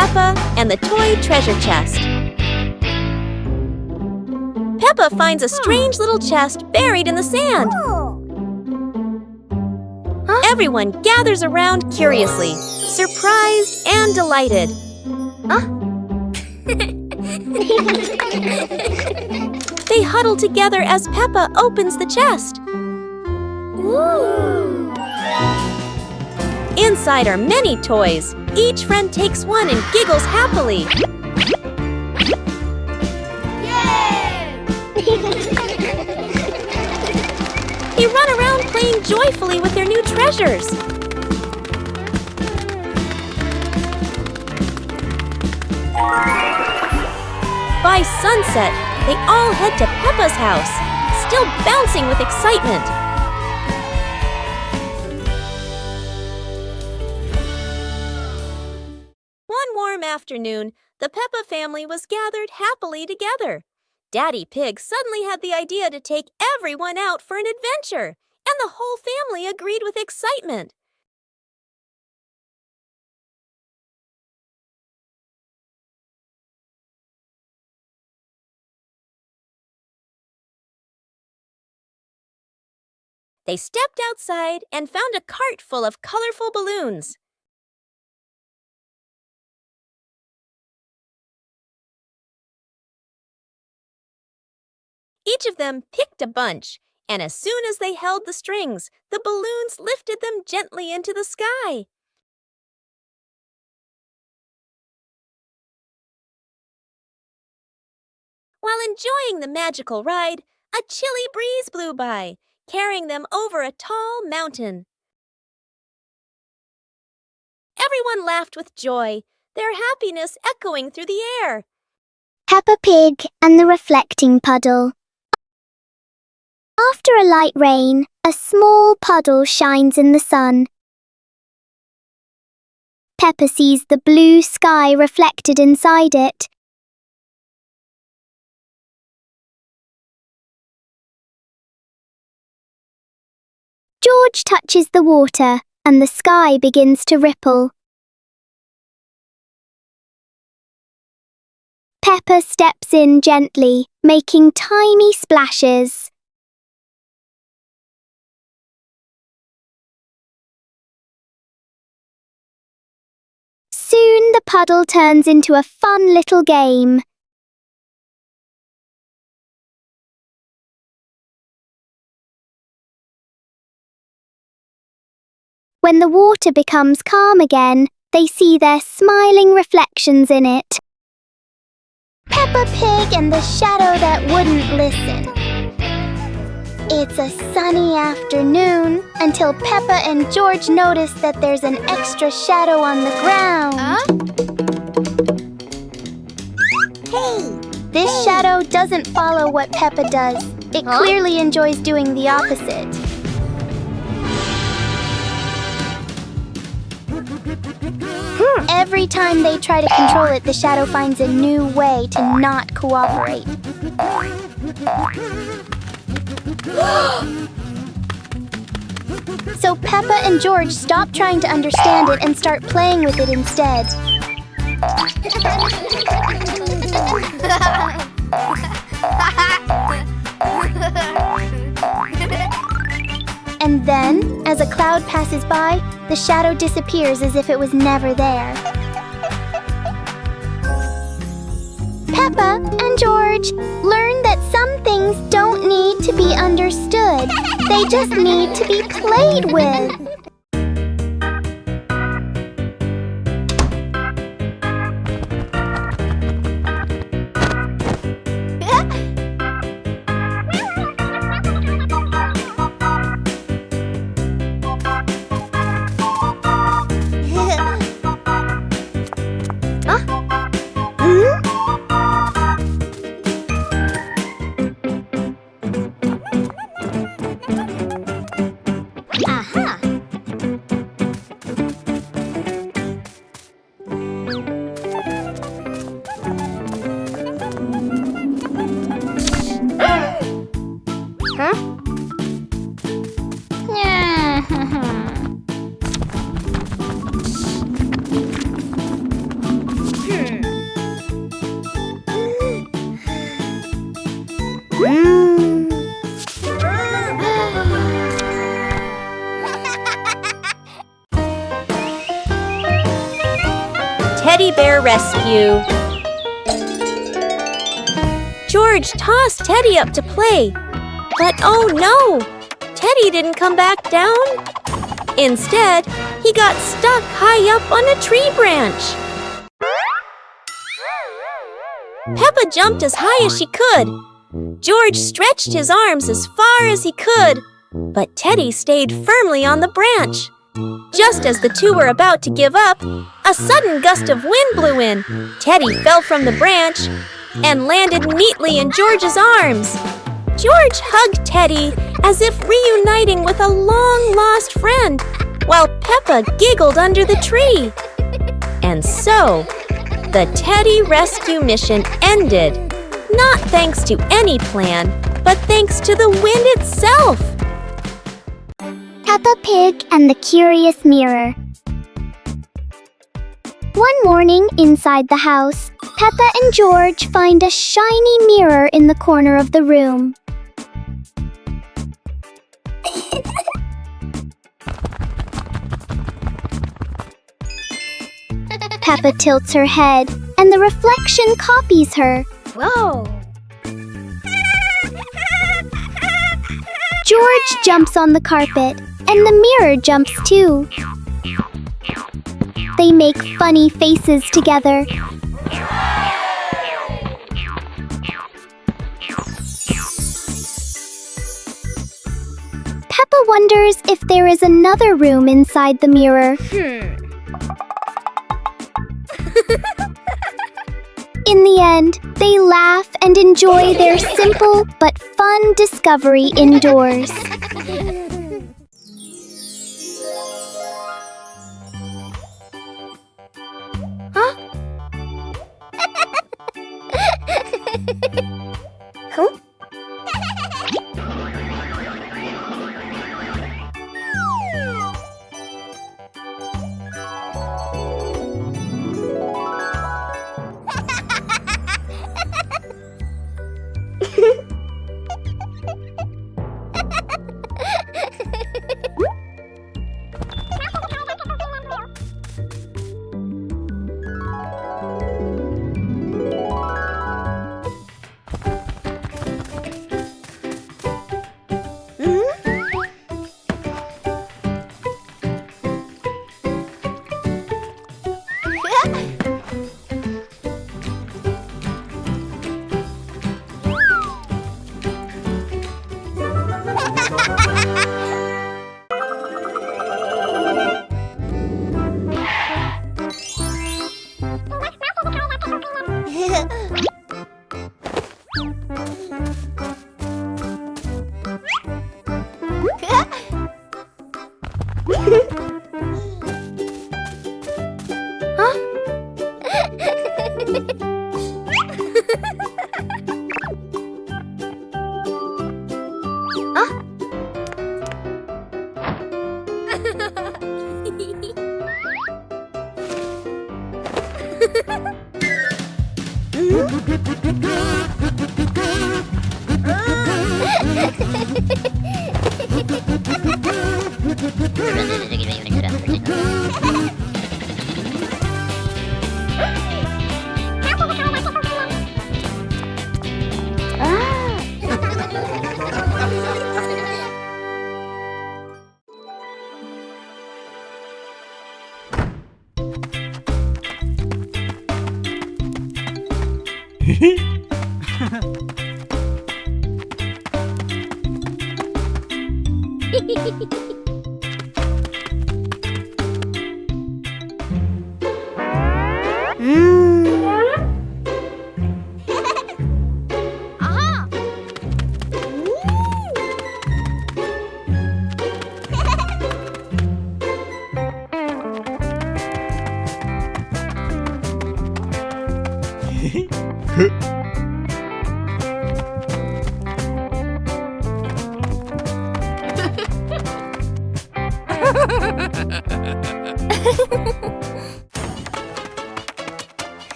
Peppa and the toy treasure chest. Peppa finds a strange little chest buried in the sand. Everyone gathers around curiously, surprised and delighted. They huddle together as Peppa opens the chest. Inside are many toys. Each friend takes one and giggles happily. They run around playing joyfully with their new treasures. By sunset, they all head to Peppa's house, still bouncing with excitement. One warm afternoon, the Peppa family was gathered happily together. Daddy Pig suddenly had the idea to take everyone out for an adventure, and the whole family agreed with excitement. They stepped outside and found a cart full of colorful balloons. Each of them picked a bunch, and as soon as they held the strings, the balloons lifted them gently into the sky. While enjoying the magical ride, a chilly breeze blew by, carrying them over a tall mountain. Everyone laughed with joy, their happiness echoing through the air. Peppa Pig and the reflecting puddle. After a light rain, a small puddle shines in the sun. Peppa sees the blue sky reflected inside it. George touches the water, and the sky begins to ripple. Peppa steps in gently, making tiny splashes. Soon the puddle turns into a fun little game. When the water becomes calm again, they see their smiling reflections in it. Peppa Pig and the shadow that wouldn't listen. It's a sunny afternoon until Peppa and George notice that there's an extra shadow on the ground. This shadow doesn't follow what Peppa does. It clearly enjoys doing the opposite. Every time they try to control it, the shadow finds a new way to not cooperate. So Peppa and George stop trying to understand it and start playing with it instead. And then, as a cloud passes by, the shadow disappears as if it was never there. Peppa and George learn that some things don't need to be understood. They just need to be played with. Aha! teddy bear rescue. George tossed Teddy up to play, but oh no! Teddy didn't come back down. Instead, he got stuck high up on a tree branch. Peppa jumped as high as she could. George stretched his arms as far as he could, but Teddy stayed firmly on the branch. Just as the two were about to give up, a sudden gust of wind blew in. Teddy fell from the branch and landed neatly in George's arms. George hugged Teddy as if reuniting with a long-lost friend, while Peppa giggled under the tree. And so, the Teddy rescue mission ended, not thanks to any plan, but thanks to the wind itself. Peppa Pig and the Curious Mirror. One morning inside the house, Peppa and George find a shiny mirror in the corner of the room. Peppa tilts her head, and the reflection copies her. Whoa! George jumps on the carpet, and the mirror jumps too. They make funny faces together. Peppa wonders if there is another room inside the mirror. In the end, they laugh and enjoy their simple but fun discovery indoors. Huh? Huh?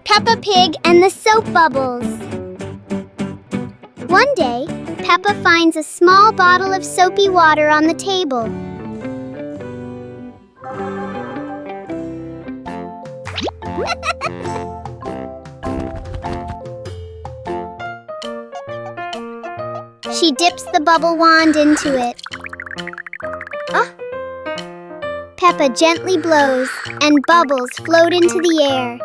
Peppa Pig and the Soap Bubbles. One day, Peppa finds a small bottle of soapy water on the table. She dips the bubble wand into it. Peppa gently blows, and bubbles float into the air.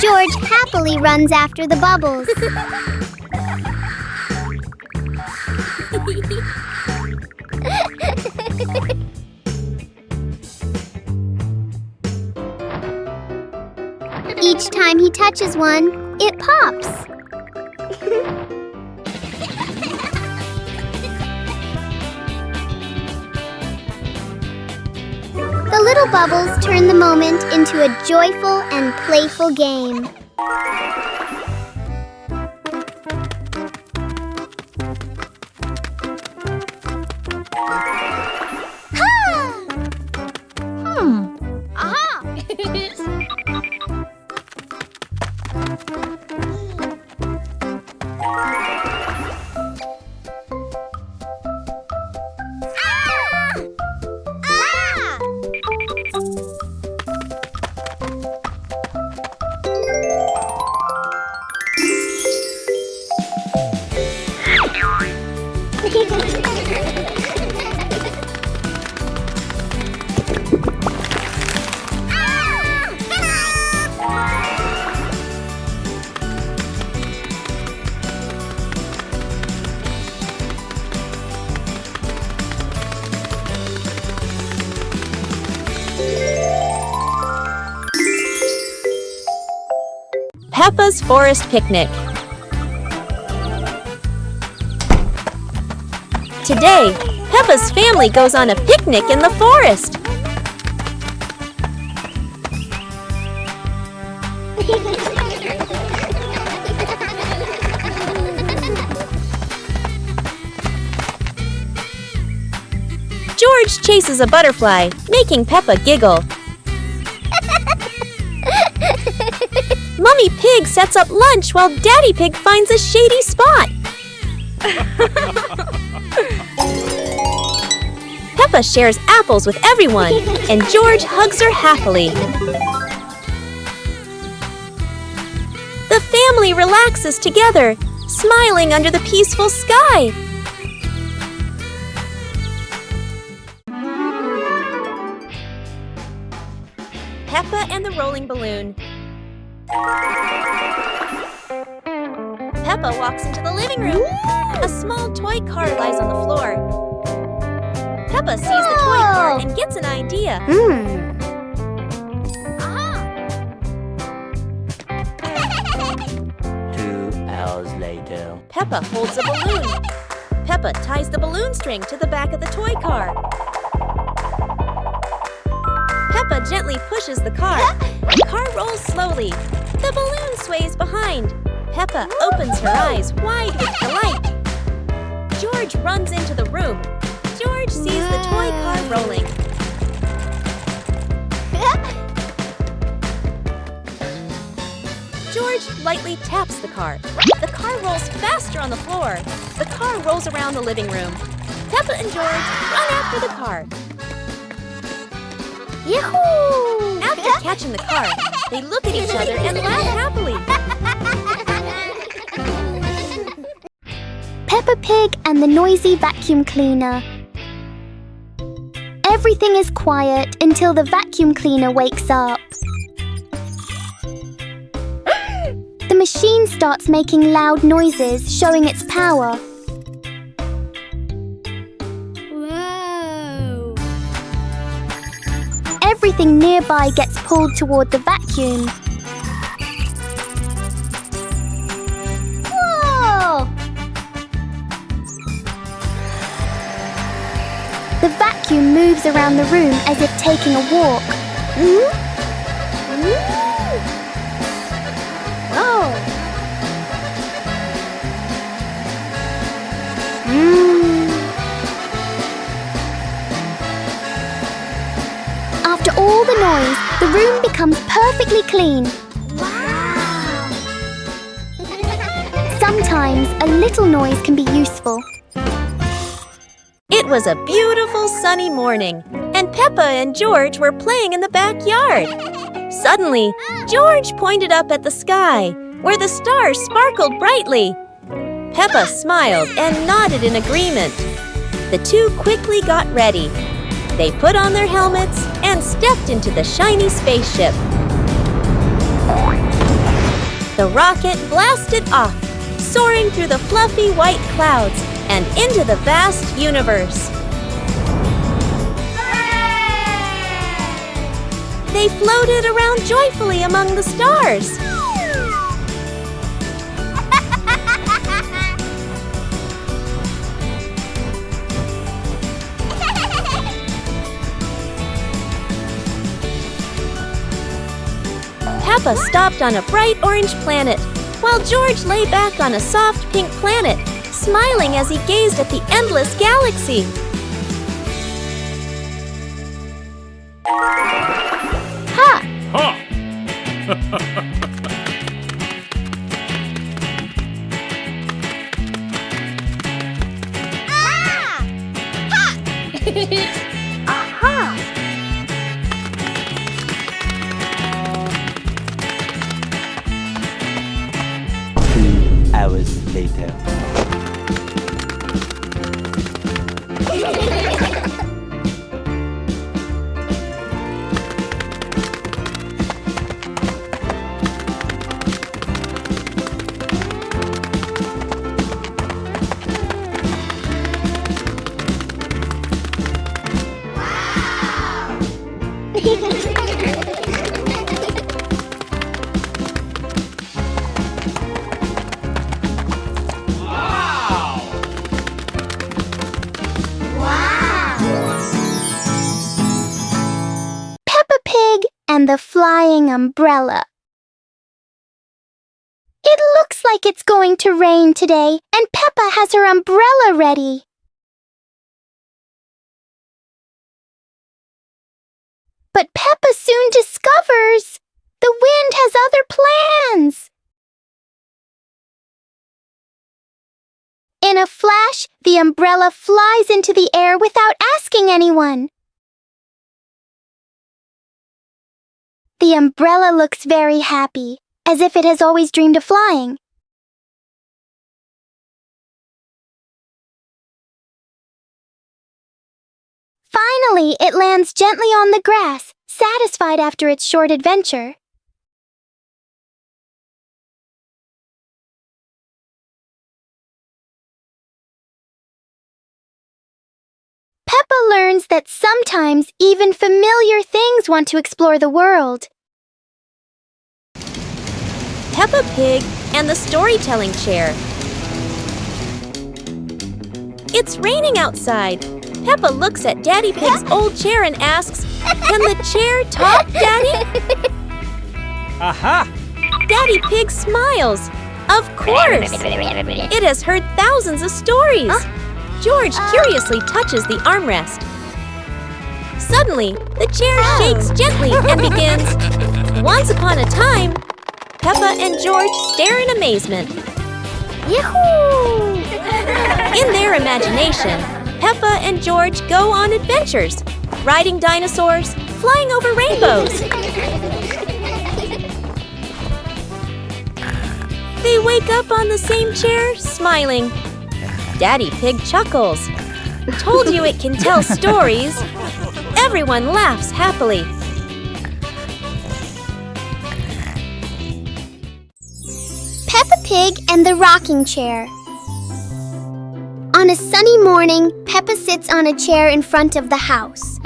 George happily runs after the bubbles. Each time he touches one, it pops. The little bubbles turn the moment into a joyful and playful game. Peppa's Forest Picnic. Today, Peppa's family goes on a picnic in the forest. George chases a butterfly, making Peppa giggle. Mummy Pig sets up lunch while Daddy Pig finds a shady spot. Peppa shares apples with everyone, and George hugs her happily. The family relaxes together, smiling under the peaceful sky. Peppa and the Rolling Balloon. Peppa walks into the living room. A small toy car lies on the floor. Peppa sees the toy car and gets an idea. 2 hours later. Peppa holds a balloon. Peppa ties the balloon string to the back of the toy car. Peppa gently pushes the car. The car rolls slowly. The balloon sways behind. Peppa opens her eyes wide with delight. George runs into the room. George sees the toy car rolling. George lightly taps the car. The car rolls faster on the floor. The car rolls around the living room. Peppa and George run after the car. Yahoo! After catching the car, they look at each other and laugh happily. Peppa Pig and the noisy vacuum cleaner. Everything is quiet until the vacuum cleaner wakes up. The machine starts making loud noises, showing its power. Whoa! Everything nearby gets pulled toward the vacuum. Whoa! The vacuum moves around the room as if taking a walk. Whoa! After all the noise, the room becomes perfectly clean. Wow! Sometimes a little noise can be useful. It was a beautiful sunny morning, and Peppa and George were playing in the backyard. Suddenly, George pointed up at the sky, where the stars sparkled brightly. Peppa smiled and nodded in agreement. The two quickly got ready. They put on their helmets and stepped into the shiny spaceship. The rocket blasted off, soaring through the fluffy white clouds and into the vast universe. They floated around joyfully among the stars. Peppa stopped on a bright orange planet, while George lay back on a soft pink planet, smiling as he gazed at the endless galaxy. Ha! Ha! Aha! 2 hours later. Peppa Pig and the flying umbrella. It looks like it's going to rain today, and Peppa has her umbrella ready. But Peppa soon discovers the wind has other plans. In a flash, the umbrella flies into the air without asking anyone. The umbrella looks very happy, as if it has always dreamed of flying. Finally, it lands gently on the grass, satisfied after its short adventure. Peppa learns that sometimes even familiar things want to explore the world. Peppa Pig and the storytelling chair. It's raining outside. Peppa looks at Daddy Pig's old chair and asks, "Can the chair talk, Daddy?" Aha! Daddy Pig smiles. Of course! It has heard thousands of stories. George curiously touches the armrest. Suddenly, the chair shakes gently and begins, "Once upon a time." Peppa and George stare in amazement. Yahoo! In their imagination, Peppa and George go on adventures, riding dinosaurs, flying over rainbows. They wake up on the same chair, smiling. Daddy Pig chuckles. Told you it can tell stories. Everyone laughs happily. Peppa Pig and the rocking chair. On a sunny morning, Peppa sits on a chair in front of the house.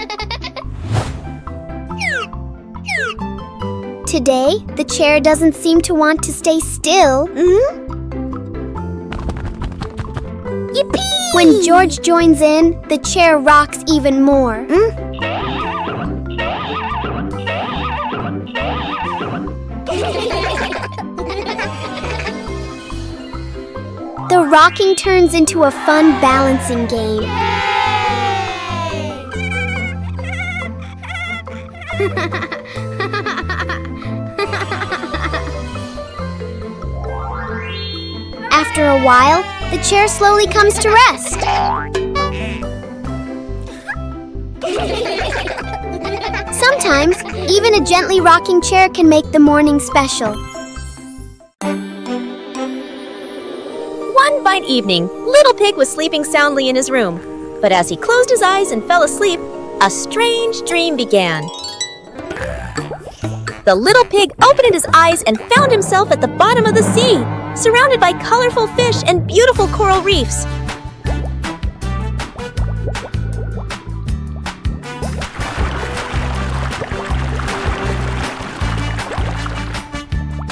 Today, the chair doesn't seem to want to stay still. Yippee! When George joins in, the chair rocks even more. The rocking turns into a fun balancing game. After a while, the chair slowly comes to rest. Sometimes, even a gently rocking chair can make the morning special. One fine evening, Little Pig was sleeping soundly in his room. But as he closed his eyes and fell asleep, a strange dream began. The little pig opened his eyes and found himself at the bottom of the sea, surrounded by colorful fish and beautiful coral reefs.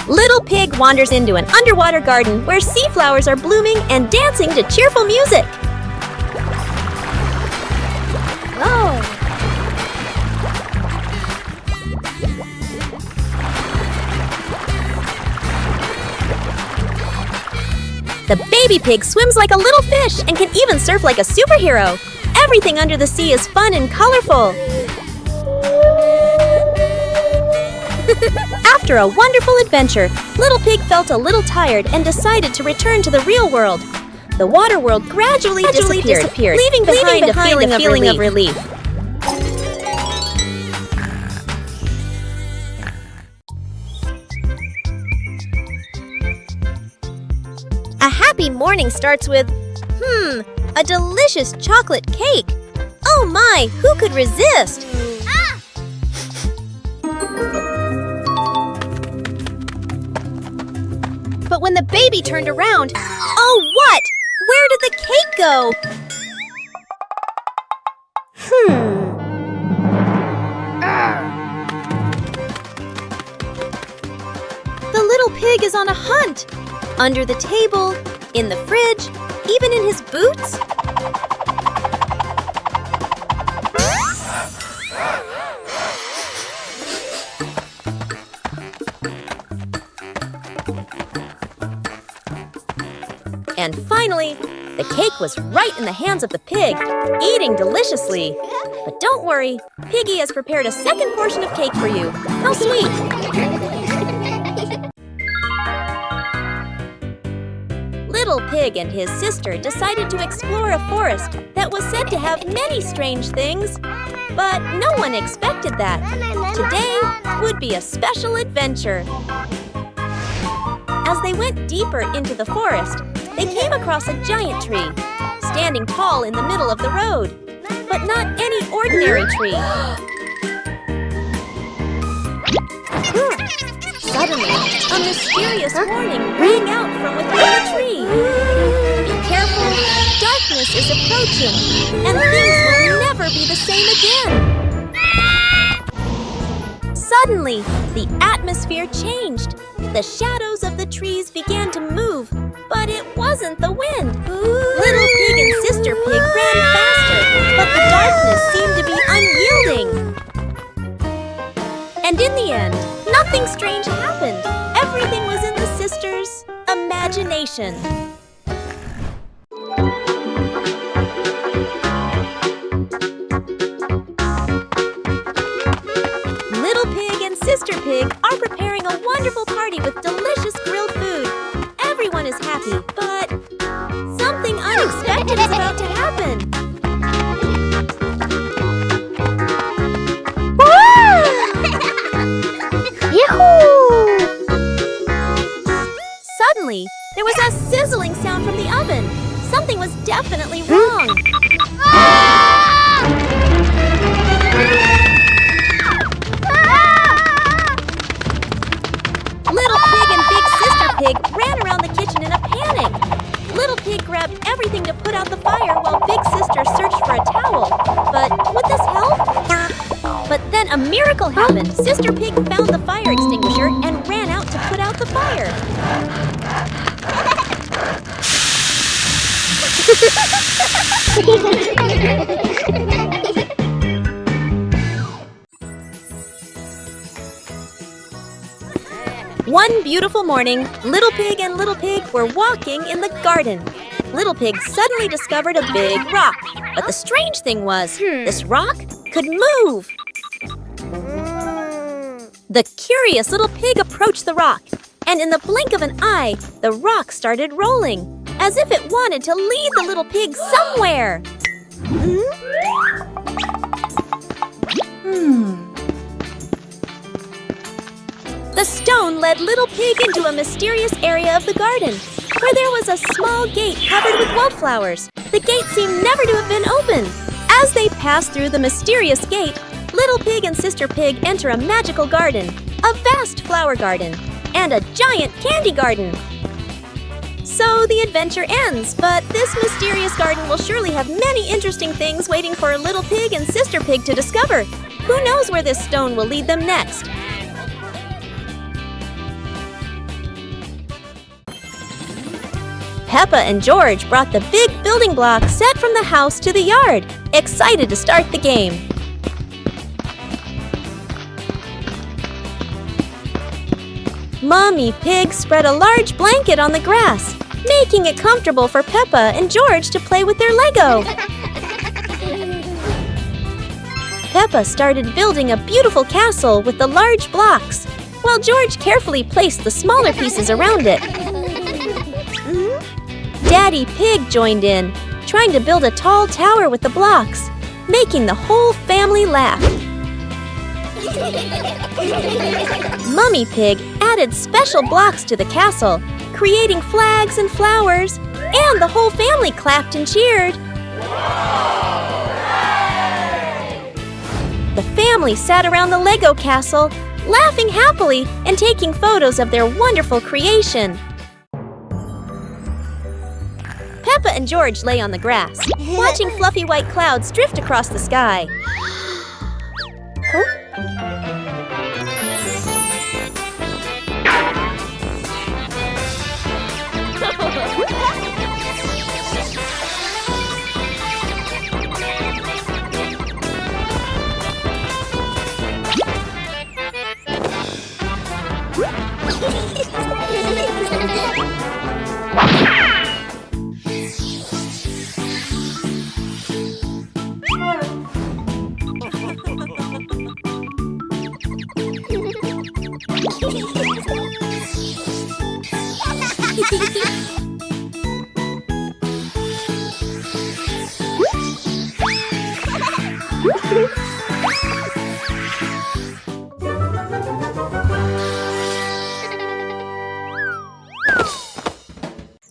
Little Pig wanders into an underwater garden where sea flowers are blooming and dancing to cheerful music. Oh! The baby pig swims like a little fish and can even surf like a superhero. Everything under the sea is fun and colorful. After a wonderful adventure, Little Pig felt a little tired and decided to return to the real world. The water world gradually disappeared, leaving behind a feeling of relief. A happy morning starts with, a delicious chocolate cake. Oh my, who could resist? But when the baby turned around, oh what? Where did the cake go? The little pig is on a hunt. Under the table, in the fridge, even in his boots. And finally, the cake was right in the hands of the pig, eating deliciously. But don't worry, Piggy has prepared a second portion of cake for you. How sweet! Little Pig and his sister decided to explore a forest that was said to have many strange things. But no one expected that. Today would be a special adventure. As they went deeper into the forest, they came across a giant tree, standing tall in the middle of the road. But not any ordinary tree. Suddenly, a mysterious warning rang out from within the tree. Be careful, darkness is approaching, and things will never be the same again. Suddenly, the atmosphere changed. The shadows of the trees began to move, but it wasn't the wind. Little Pig and Sister Pig ran faster, but the darkness seemed to be unyielding. And in the end, nothing strange happened. Everything was in the sisters' imagination. Little Pig and Sister Pig are preparing a wonderful party with delicious grilled food. Everyone is happy, but something unexpected is about to happen. Suddenly, there was a sizzling sound from the oven. Something was definitely wrong. Little Pig and Big Sister Pig ran around the kitchen in a panic. Little Pig grabbed everything to put out the fire while Big Sister searched for a towel. But would this help? But then a miracle happened. Sister Pig found the fire extinguisher and ran out to put out the fire. One beautiful morning, Little Pig and Little Pig were walking in the garden. Little Pig suddenly discovered a big rock. But the strange thing was, this rock could move. The curious little pig approached the rock. and in the blink of an eye, the rock started rolling, as if it wanted to lead the little pig somewhere. The stone led Little Pig into a mysterious area of the garden, where there was a small gate covered with wildflowers. The gate seemed never to have been opened. As they passed through the mysterious gate, Little Pig and Sister Pig enter a magical garden, a vast flower garden, and a giant candy garden. So the adventure ends, but this mysterious garden will surely have many interesting things waiting for Little Pig and Sister Pig to discover. Who knows where this stone will lead them next? Peppa and George brought the big building block set from the house to the yard, excited to start the game. Mommy Pig spread a large blanket on the grass, making it comfortable for Peppa and George to play with their Lego. Peppa started building a beautiful castle with the large blocks, while George carefully placed the smaller pieces around it. Daddy Pig joined in, trying to build a tall tower with the blocks, making the whole family laugh. Mummy Pig added special blocks to the castle, creating flags and flowers, and the whole family clapped and cheered. The family sat around the Lego castle, laughing happily and taking photos of their wonderful creation. Peppa and George lay on the grass, watching fluffy white clouds drift across the sky.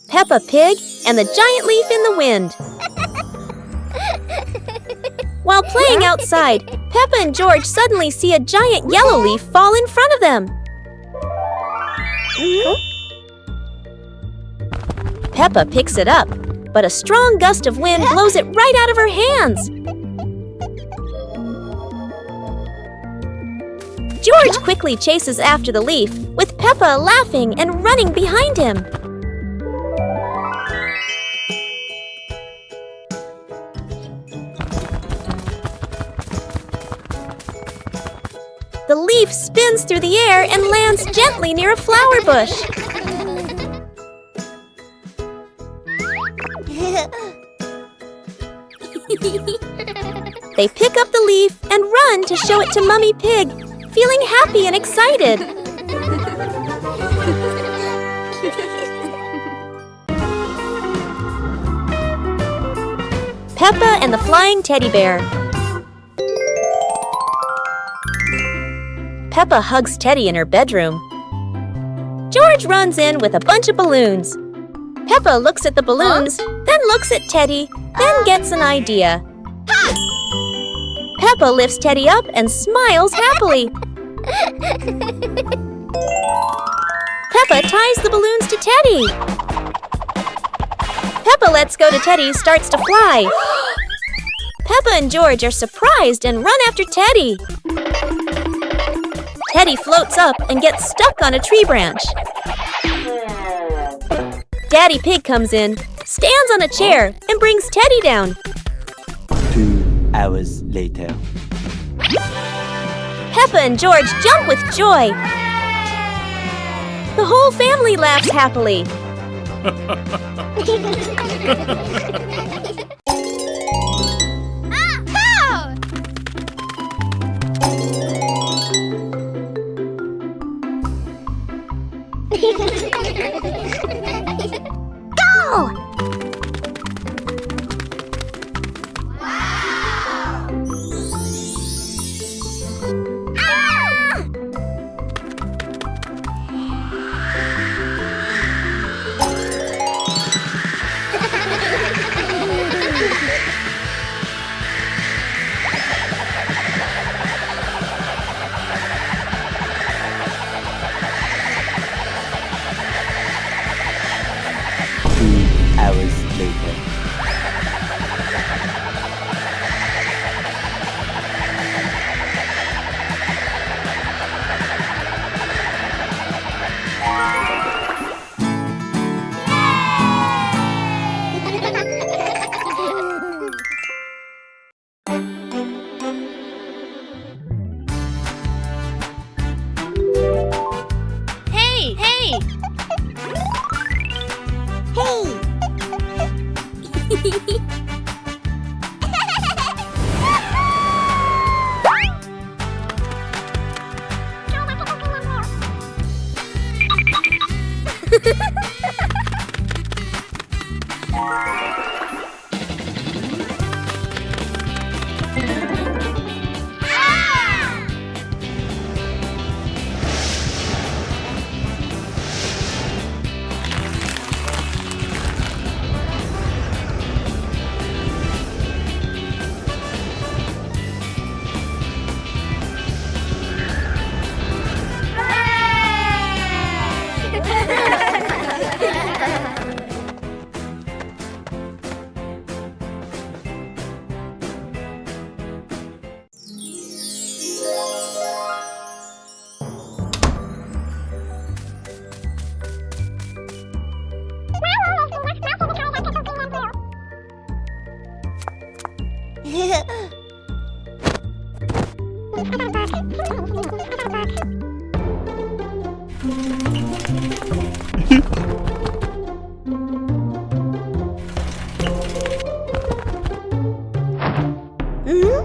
Peppa Pig and the giant leaf in the wind. While playing outside, Peppa and George suddenly see a giant yellow leaf fall in front of them. Peppa picks it up, but a strong gust of wind blows it right out of her hands. George quickly chases after the leaf, with Peppa laughing and running behind him. The leaf spins through the air and lands gently near a flower bush. They pick up the leaf and run to show it to Mummy Pig, feeling happy and excited. Peppa and the Flying Teddy Bear. Peppa hugs Teddy in her bedroom. George runs in with a bunch of balloons. Peppa looks at the balloons, then looks at Teddy, then gets an idea. Peppa lifts Teddy up and smiles happily. Peppa ties the balloons to Teddy. Peppa lets go to Teddy, starts to fly. Peppa and George are surprised and run after Teddy. Teddy floats up and gets stuck on a tree branch. Daddy Pig comes in, stands on a chair, and brings Teddy down. 2 hours later. Peppa and George jump with joy. The whole family laughs happily. Go! Hours later. Hey, hey! Hey!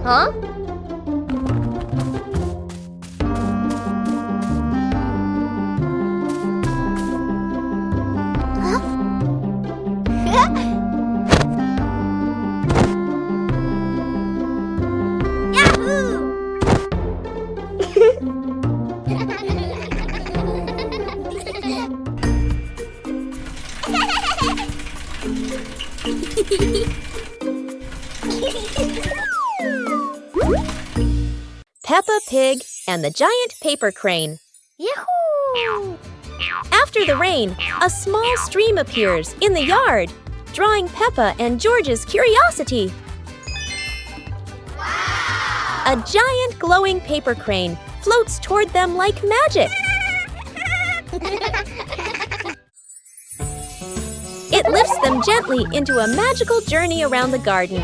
Huh? Peppa Pig and the Giant Paper Crane. Yahoo! After the rain, a small stream appears in the yard, drawing Peppa and George's curiosity. A giant glowing paper crane floats toward them like magic. It lifts them gently into a magical journey around the garden.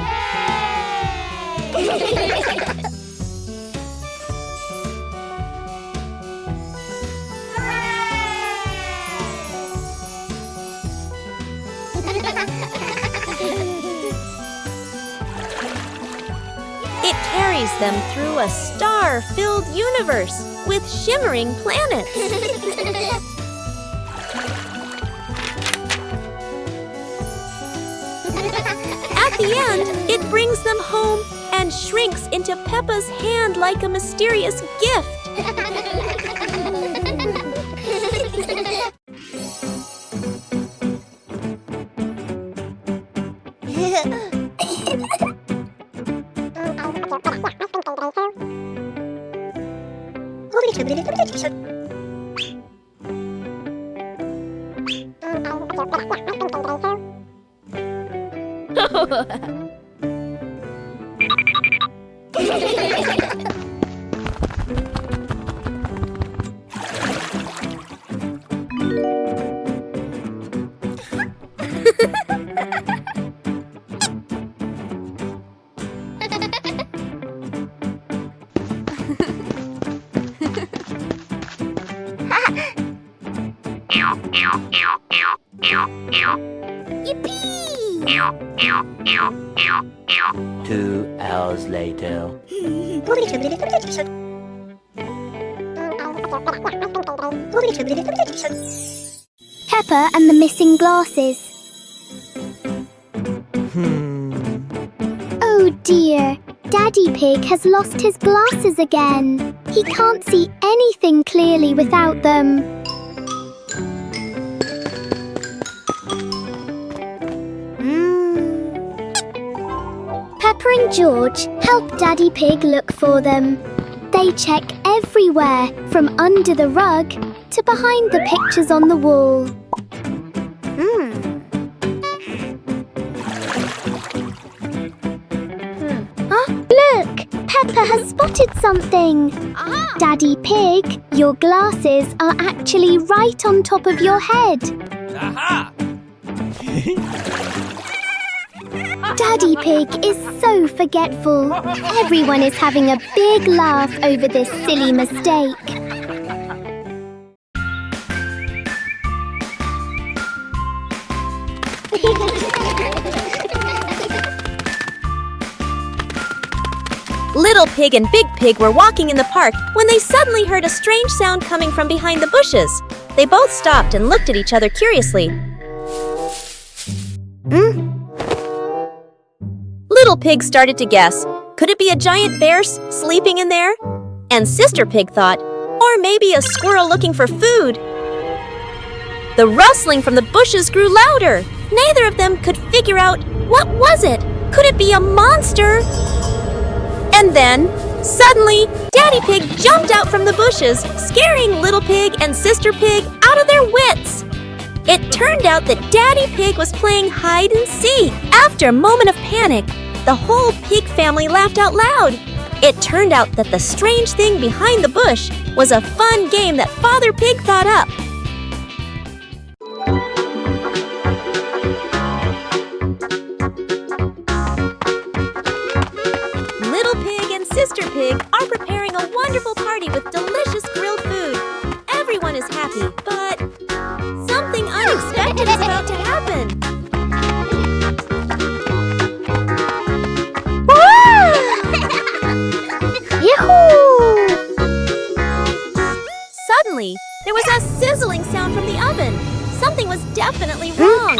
It carries them through a star-filled universe with shimmering planets. At the end, it brings them home and shrinks into Peppa's hand like a mysterious gift. Yippee! 2 hours later. Peppa and the missing glasses. Oh dear, Daddy Pig has lost his glasses again. He can't see anything clearly without them. Peppa and George help Daddy Pig look for them. They check everywhere, from under the rug to behind the pictures on the wall. Look! Peppa has spotted something. Daddy Pig, your glasses are actually right on top of your head. Aha! Daddy Pig is so forgetful. Everyone is having a big laugh over this silly mistake. Little Pig and Big Pig were walking in the park when they suddenly heard a strange sound coming from behind the bushes. They both stopped and looked at each other curiously. Little Pig started to guess. Could it be a giant bear sleeping in there? And Sister Pig thought, or maybe a squirrel looking for food. The rustling from the bushes grew louder. Neither of them could figure out, what was it? Could it be a monster? And then, suddenly, Daddy Pig jumped out from the bushes, scaring Little Pig and Sister Pig out of their wits. It turned out that Daddy Pig was playing hide and seek. After a moment of panic, the whole pig family laughed out loud. It turned out that the strange thing behind the bush was a fun game that Father Pig thought up. Little Pig and Sister Pig are preparing a wonderful party with delicious grilled food. Everyone is happy, but something unexpected is about to happen. Suddenly, there was a sizzling sound from the oven. Something was definitely wrong.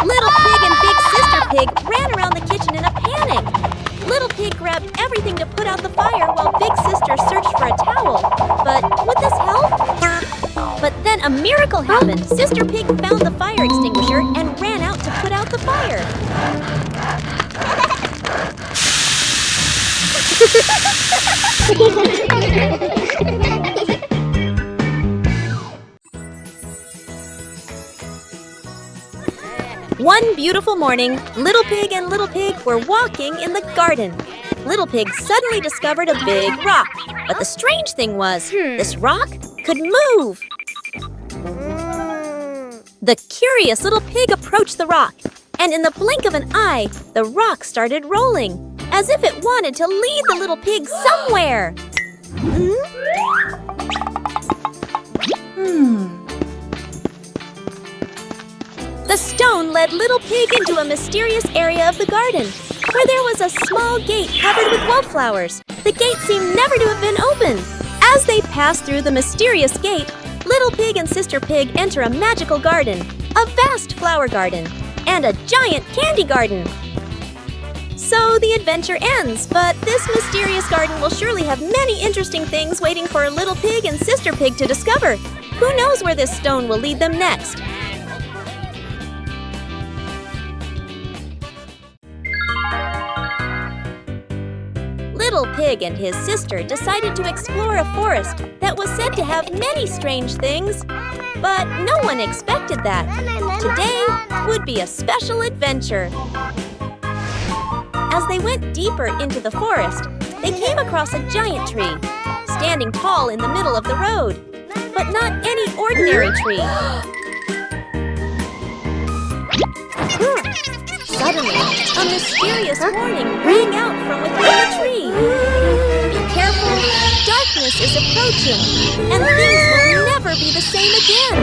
Little Pig and Big Sister Pig ran around the kitchen in a panic. Little Pig grabbed everything to put out the fire while Big Sister searched for a towel. But would this help? But then a miracle happened. Sister Pig found the fire extinguisher and ran out to put out the fire. One beautiful morning, Little Pig and Little Pig were walking in the garden. Little Pig suddenly discovered a big rock. But the strange thing was, this rock could move. The curious Little Pig approached the rock, and in the blink of an eye, the rock started rolling, as if it wanted to lead the Little Pig somewhere. The stone led Little Pig into a mysterious area of the garden, where there was a small gate covered with wildflowers. The gate seemed never to have been opened. As they passed through the mysterious gate, Little Pig and Sister Pig enter a magical garden, a vast flower garden, and a giant candy garden. So the adventure ends, but this mysterious garden will surely have many interesting things waiting for Little Pig and Sister Pig to discover. Who knows where this stone will lead them next? Little Pig and his sister decided to explore a forest that was said to have many strange things. But no one expected that. Today would be a special adventure. As they went deeper into the forest, they came across a giant tree, standing tall in the middle of the road. But not any ordinary tree. Suddenly, a mysterious warning rang out from within the tree. Be careful, darkness is approaching, and things will never be the same again.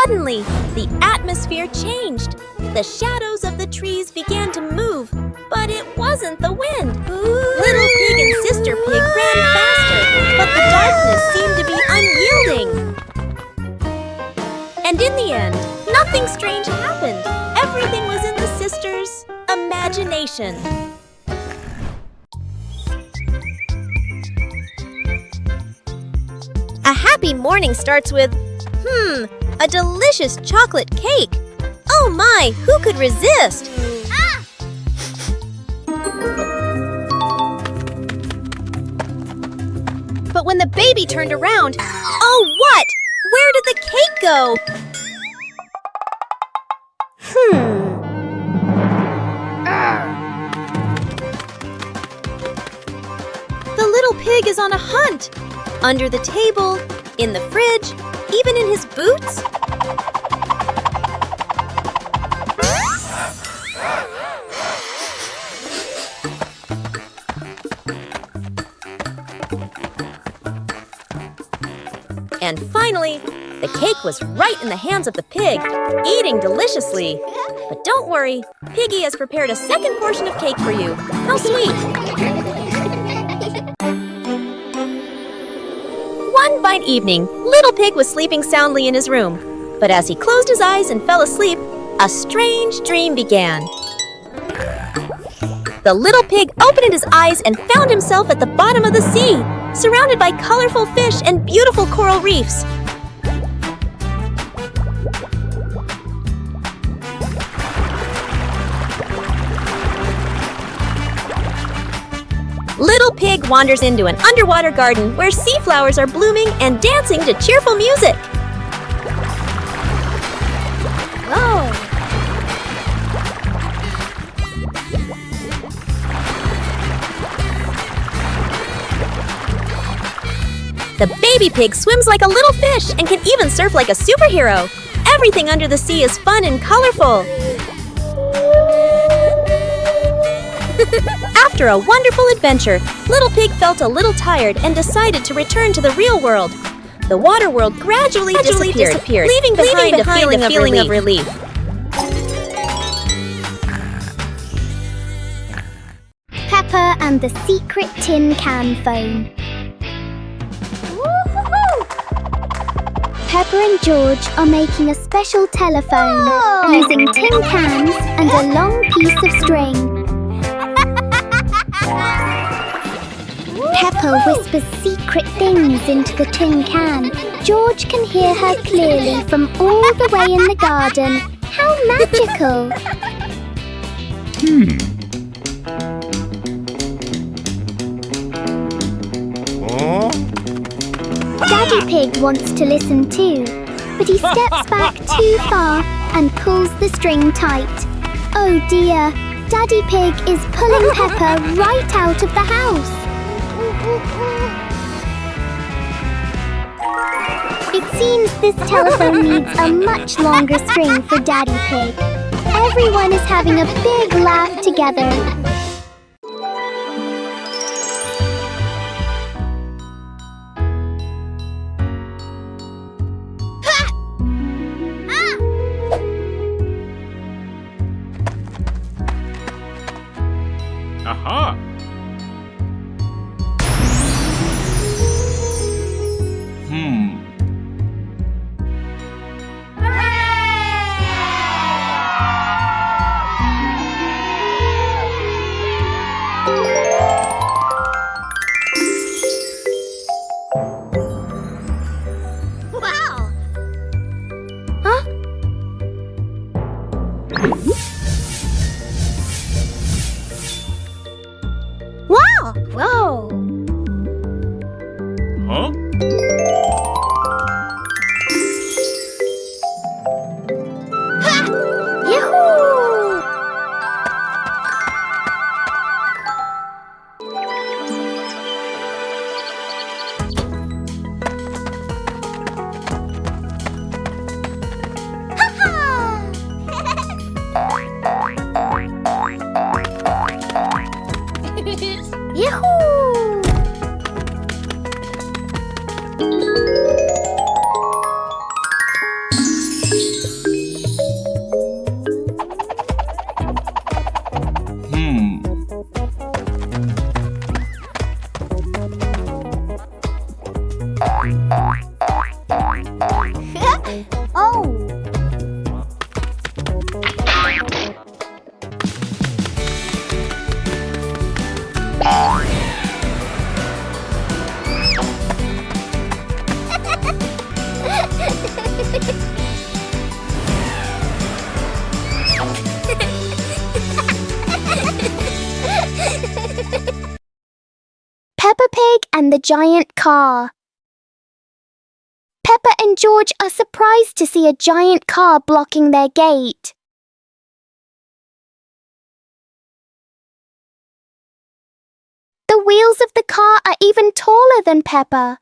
Suddenly, the atmosphere changed. The shadows of the trees began to move, but it wasn't the wind. Little Pig and Sister Pig ran faster, but the darkness seemed to be unyielding. And in the end, nothing strange happened. Everything was in the sisters' imagination. A happy morning starts with, a delicious chocolate cake. Oh my, who could resist? But when the baby turned around, oh what? Where did the cake go? The little pig is on a hunt. Under the table, in the fridge, even in his boots. And finally, the cake was right in the hands of the pig, eating deliciously. But don't worry, Piggy has prepared a second portion of cake for you. How sweet! One fine evening, Little Pig was sleeping soundly in his room. But as he closed his eyes and fell asleep, a strange dream began. The little pig opened his eyes and found himself at the bottom of the sea, surrounded by colorful fish and beautiful coral reefs. Little Pig wanders into an underwater garden where sea flowers are blooming and dancing to cheerful music. Whoa! The baby pig swims like a little fish and can even surf like a superhero. Everything under the sea is fun and colorful. After a wonderful adventure, Little Pig felt a little tired and decided to return to the real world. The water world gradually disappeared, leaving behind a feeling of relief. Peppa and the secret tin can phone. Peppa and George are making a special telephone using tin cans and a long piece of string. Peppa whispers secret things into the tin can. George can hear her clearly from all the way in the garden. How magical! Daddy Pig wants to listen too, but he steps back too far and pulls the string tight. Oh dear, Daddy Pig is pulling Peppa right out of the house. It seems this telephone needs a much longer string for Daddy Pig. Everyone is having a big laugh together. Aha! Wow! Huh? Wow! Whoa! Huh? Yahoo! Yahoo! and the giant car. Peppa and George are surprised to see a giant car blocking their gate. The wheels of the car are even taller than Peppa.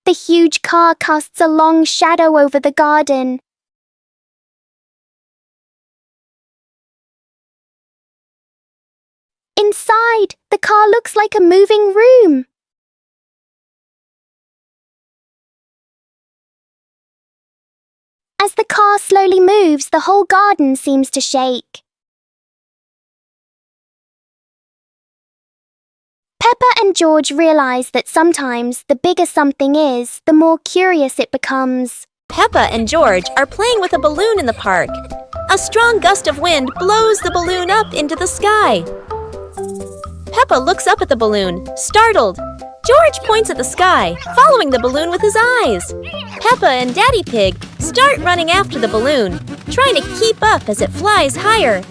The huge car casts a long shadow over the garden. Inside, the car looks like a moving room. As the car slowly moves, the whole garden seems to shake. Peppa and George realize that sometimes the bigger something is, the more curious it becomes. Peppa and George are playing with a balloon in the park. A strong gust of wind blows the balloon up into the sky. Peppa looks up at the balloon, startled. George points at the sky, following the balloon with his eyes. Peppa and Daddy Pig start running after the balloon, trying to keep up as it flies higher.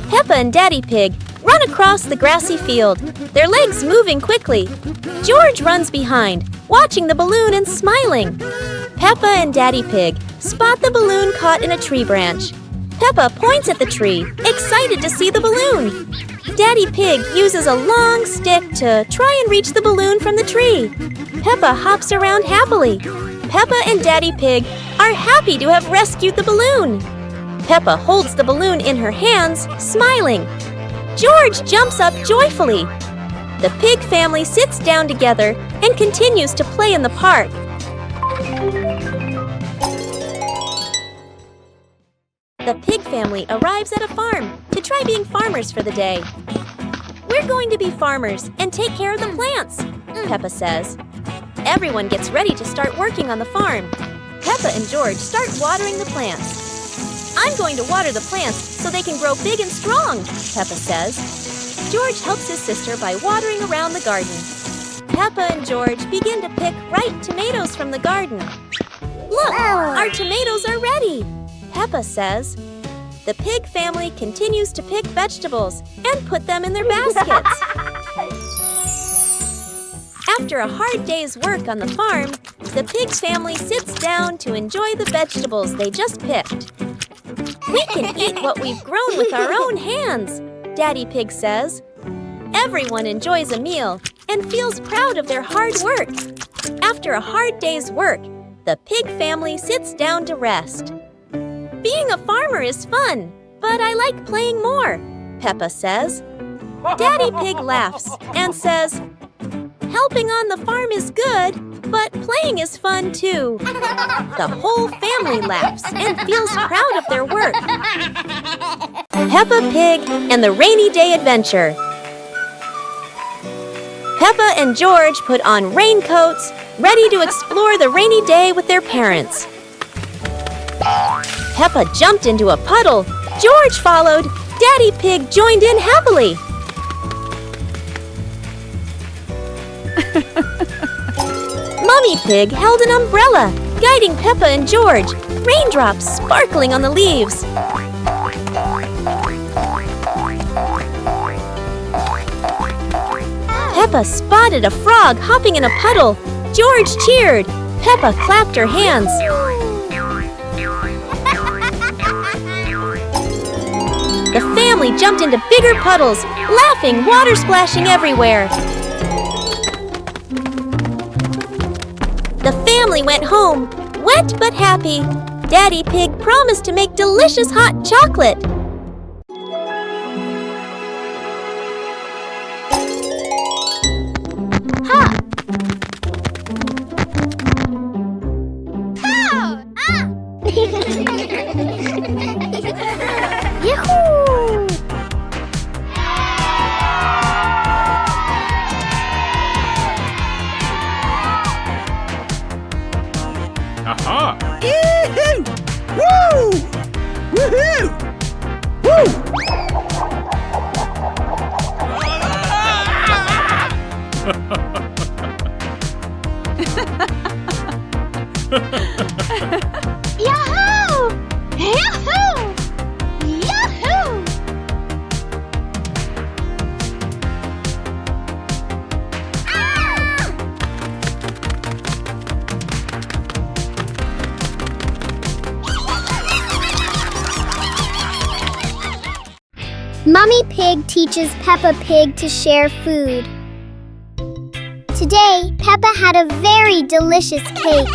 Peppa and Daddy Pig run across the grassy field, their legs moving quickly. George runs behind, watching the balloon and smiling. Peppa and Daddy Pig spot the balloon caught in a tree branch. Peppa points at the tree, excited to see the balloon. Daddy Pig uses a long stick to try and reach the balloon from the tree. Peppa hops around happily. Peppa and Daddy Pig are happy to have rescued the balloon. Peppa holds the balloon in her hands, smiling. George jumps up joyfully. The pig family sits down together and continues to play in the park. The pig family arrives at a farm to try being farmers for the day. We're going to be farmers and take care of the plants, Peppa says. Everyone gets ready to start working on the farm. Peppa and George start watering the plants. I'm going to water the plants so they can grow big and strong, Peppa says. George helps his sister by watering around the garden. Peppa and George begin to pick ripe tomatoes from the garden. Look, our tomatoes are ready, Peppa says. The pig family continues to pick vegetables and put them in their baskets. After a hard day's work on the farm, the pig family sits down to enjoy the vegetables they just picked. We can eat what we've grown with our own hands, Daddy Pig says. Everyone enjoys a meal and feels proud of their hard work. After a hard day's work, the pig family sits down to rest. Being a farmer is fun, but I like playing more, Peppa says. Daddy Pig laughs and says, helping on the farm is good, but playing is fun too. The whole family laughs and feels proud of their work. Peppa Pig and the Rainy Day Adventure. Peppa and George put on raincoats, ready to explore the rainy day with their parents. Peppa jumped into a puddle. George followed. Daddy Pig joined in happily. Mummy Pig held an umbrella, guiding Peppa and George, raindrops sparkling on the leaves. Peppa spotted a frog hopping in a puddle. George cheered. Peppa clapped her hands. The family jumped into bigger puddles, laughing, water splashing everywhere. The family went home, wet but happy. Daddy Pig promised to make delicious hot chocolate. Aha! Yee-hoo! Woo! Woohoo! Woo! Yeah! Mummy Pig teaches Peppa Pig to share food. Today, Peppa had a very delicious cake.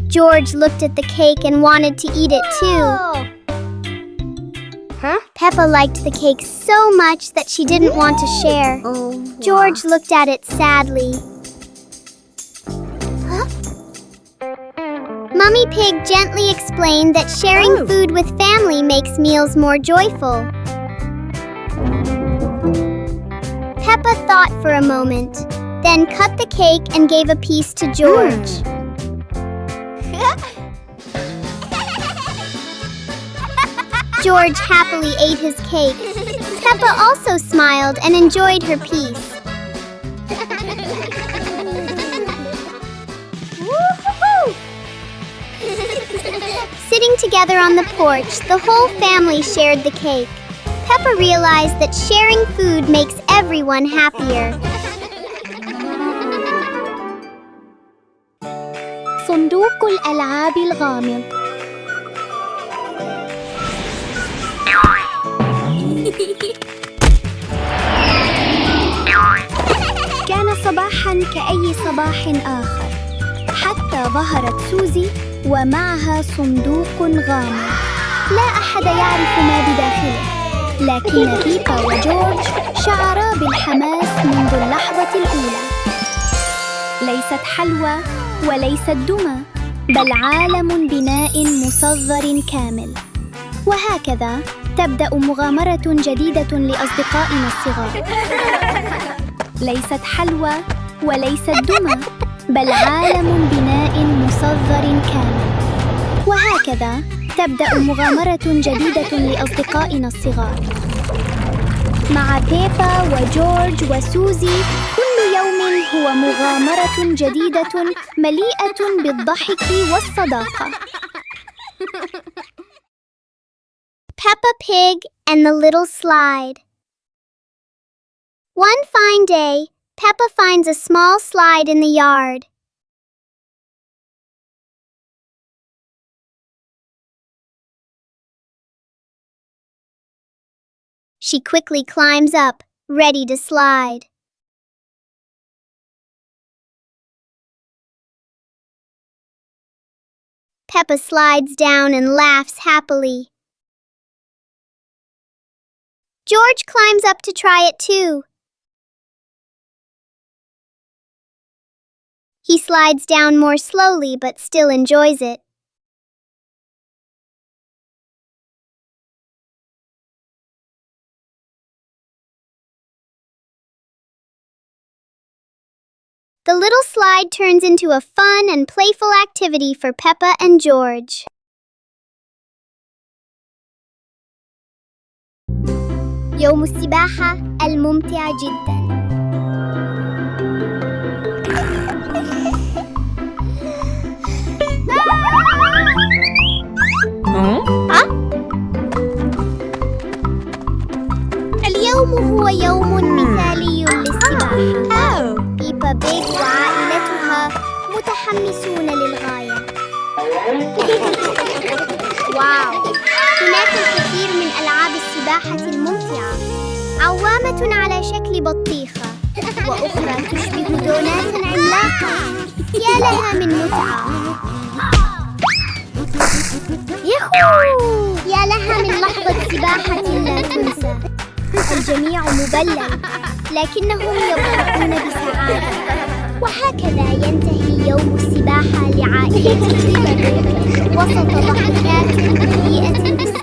George looked at the cake and wanted to eat it too. Peppa liked the cake so much that she didn't want to share. George looked at it sadly. Mummy Pig gently explained that sharing food with family makes meals more joyful. Peppa thought for a moment, then cut the cake and gave a piece to George. George happily ate his cake. Peppa also smiled and enjoyed her piece. Sitting together on the porch, the whole family shared the cake. Peppa realized that sharing food makes everyone happier. صندوق الألعاب الغامض. كان صباحاً كأي صباح آخر، حتى ظهرت سوزي ومعها صندوق غامض. لا أحد يعرف ما بداخله، لكن بيبا وجورج شعرا بالحماس منذ اللحظة الأولى. ليست حلوى وليست دمى، بل عالم بناء مصغر كامل. وهكذا تبدأ مغامرة جديدة لأصدقائنا الصغار. ليست حلوى وليست دمى، بل عالم بناء مصغر كامل. وهكذا تبدأ مغامرة جديدة لأصدقائنا الصغار. مع بيبا وجورج وسوزي كل يوم هو مغامرة جديدة مليئة بالضحك والصداقة. Peppa Pig and the Little Slide. One fine day, Peppa finds a small slide in the yard. She quickly climbs up, ready to slide. Peppa slides down and laughs happily. George climbs up to try it too. He slides down more slowly but still enjoys it. The little slide turns into a fun and playful activity for Peppa and George. يوم السباحة الممتع جدا. اليوم هو يوم مثالي للسباحة. بيبا بيج وعائلتها متحمسون للغاية. واو! هناك الكثير من ألعاب السباحة الممتعة. عوامة على شكل بطيخة، وأخرى تشبه دونات عملاقة. يا لها من متعة! ياهو! يا لها من لحظة سباحة لا تنسى. الجميع مبلل، لكنهم يضحكون بسعادة. وهكذا ينتهي يوم السباحة لعائلة بيبا وسط ضحكات مليئة بالسعادة.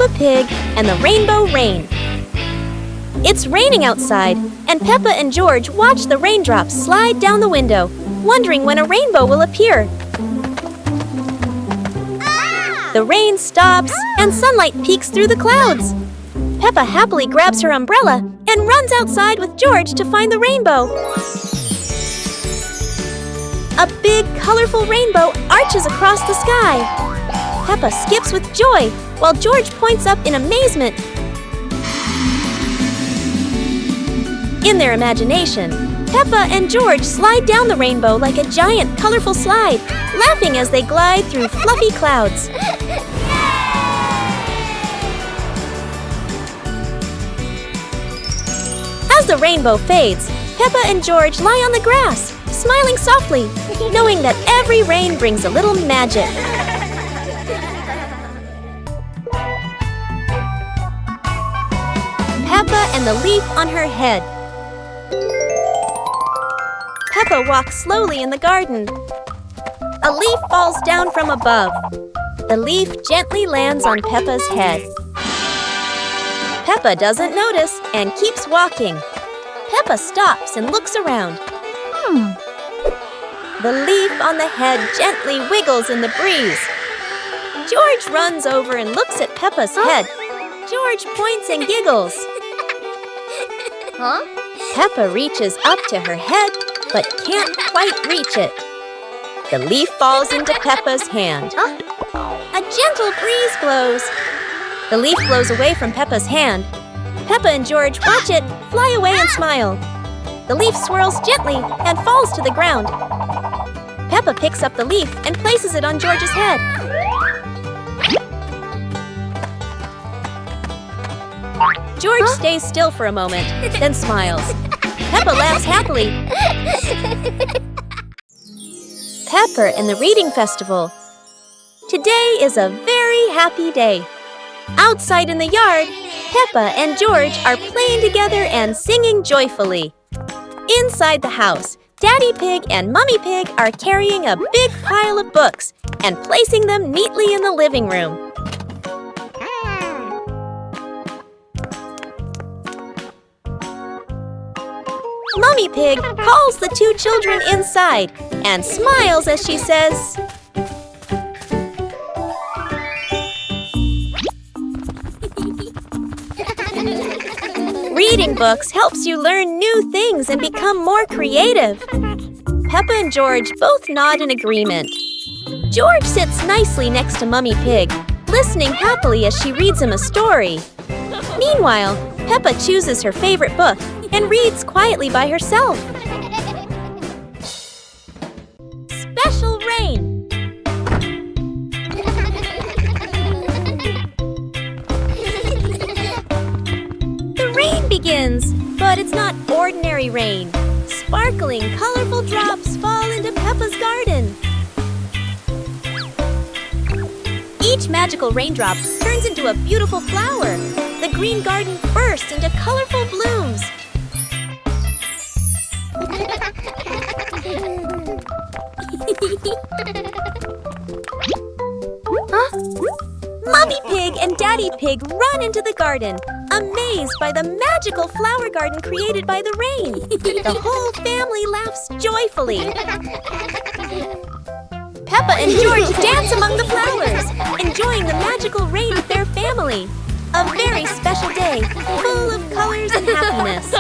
Peppa Pig and the Rainbow Rain. It's raining outside, and Peppa and George watch the raindrops slide down the window, wondering when a rainbow will appear. The rain stops, and sunlight peeks through the clouds. Peppa happily grabs her umbrella and runs outside with George to find the rainbow. A big, colorful rainbow arches across the sky. Peppa skips with joy, while George points up in amazement. In their imagination, Peppa and George slide down the rainbow like a giant, colorful slide, laughing as they glide through fluffy clouds. As the rainbow fades, Peppa and George lie on the grass, smiling softly, knowing that every rain brings a little magic. Peppa and the leaf on her head. Peppa walks slowly in the garden. A leaf falls down from above. The leaf gently lands on Peppa's head. Peppa doesn't notice and keeps walking. Peppa stops and looks around. The leaf on the head gently wiggles in the breeze. George runs over and looks at Peppa's head. George points and giggles. Peppa reaches up to her head, but can't quite reach it. The leaf falls into Peppa's hand. A gentle breeze blows. The leaf blows away from Peppa's hand. Peppa and George watch it fly away and smile. The leaf swirls gently and falls to the ground. Peppa picks up the leaf and places it on George's head. George stays still for a moment, then smiles. Peppa laughs happily. Pepper and the Reading Festival. Today is a very happy day. Outside in the yard, Peppa and George are playing together and singing joyfully. Inside the house, Daddy Pig and Mummy Pig are carrying a big pile of books and placing them neatly in the living room. Mummy Pig calls the two children inside and smiles as she says, "Reading books helps you learn new things and become more creative." Peppa and George both nod in agreement. George sits nicely next to Mummy Pig, listening happily as she reads him a story. Meanwhile, Peppa chooses her favorite book and reads quietly by herself. Special Rain. The rain begins, but it's not ordinary rain. Sparkling, colorful drops fall into Peppa's garden. Each magical raindrop turns into a beautiful flower. The green garden bursts into colorful blooms. Mummy Pig and Daddy Pig run into the garden, amazed by the magical flower garden created by the rain. The whole family laughs joyfully. Peppa and George dance among the flowers, enjoying the magical rain with their family. A very special day, full of colors and happiness.